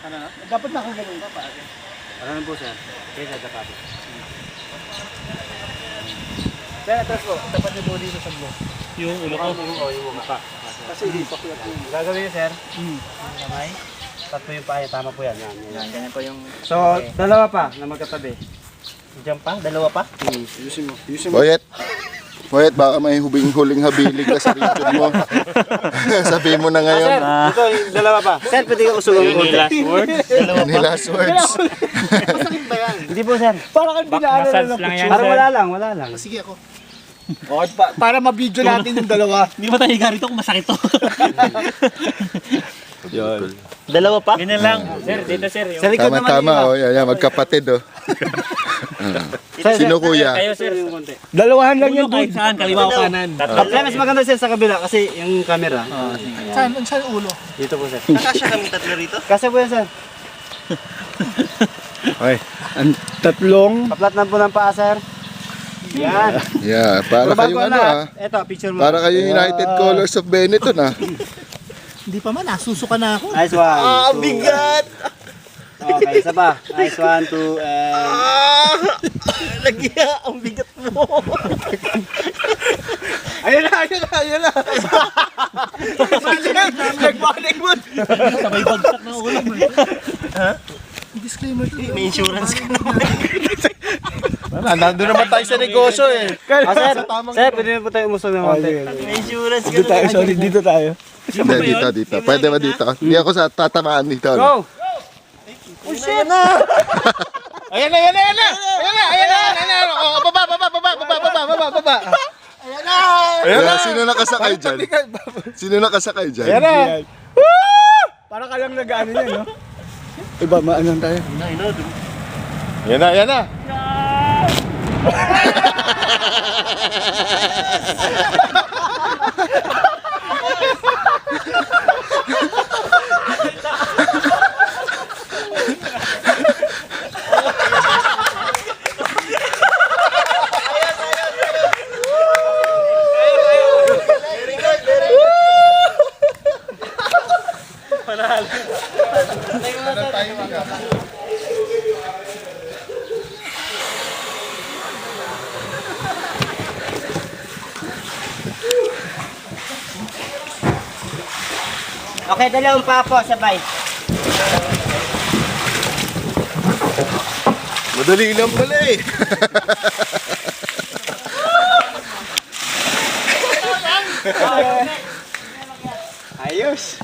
Ano na? Dapat nakagaling ka pa. Ano po sir? Kaya sa dapat. Sir, atras po. Dapat na doon dito sa blok. Yung ulo ko. Yung mukha. Kasi hipak yan. Gagawin niyo sir? Kamay. Tatlo yung paa, tama po yan. Yan, ganyan po yung... So, dalawa pa na magkatabi. Diyan pa? Dalawa pa? Ayusin mo. Ayusin mo. Poet, baka may huling habilig ka sa region mo. Sabihin mo na ngayon. Sir, ito yung dalawa pa. Sir, pwede ka usulong Yung last word. Any last words? Masakit ba yan? Hindi po sir. Para kang dinaanan massage ng lang yan. Para sir. wala lang. Sige ako. Okay, para ma-video natin yung dalawa. Hindi ba tayo higa rito kung masakit to? Yun. Dalawa pa? Ganyan lang. Sir, dito sir. Yung... Sa likod naman Tama-tama, yung oh, yan, magkapatid, oh. Sir, Sino kuya? Kayo sir. yung konti. Dalawahan lang Ulo yan, kahit dude. saan, kaliwa o kanan. Kaya mas maganda sir sa kabila kasi yung camera. Saan ulo? Dito po sir. Nakasya kami tatlo rito. Kasi po yan sir. Okay. Ang tatlong. Kaplat na po ng paa sir. Yan. Yeah, para Pero bago kayong ang ano, lahat, eto, picture mo. Para kayong United Colors of Benetton, ah. Hindi pa man, nasusuka na ako. Nice one. Ah, bigat! Okay, isa pa. Nice one, two, and... Lagya, ang bigat mo. Ayun na. Nagbalik mo. Sabay bagsak na ulo mo. Disclaimer to. May insurance ka. Nandun naman tayo sa negosyo eh. Sir, pwede na po tayo umusog ng konti. May insurance ka. Dito tayo, sorry, dito tayo. Hindi, dito. Pwede ba dito? Hindi ako sa tatamaan dito. Go! Oh shit! Na! Ayan na. Oh, baba. Kaya, sino nakasakay dyan? Sino nakasakay dyan? Ayan na. Parang ka lang nag-ano yan, no? Iba, maanan tayo. Ayan na. Okay, dalawang pa po, sabay. Madali lang pala eh. Ayos.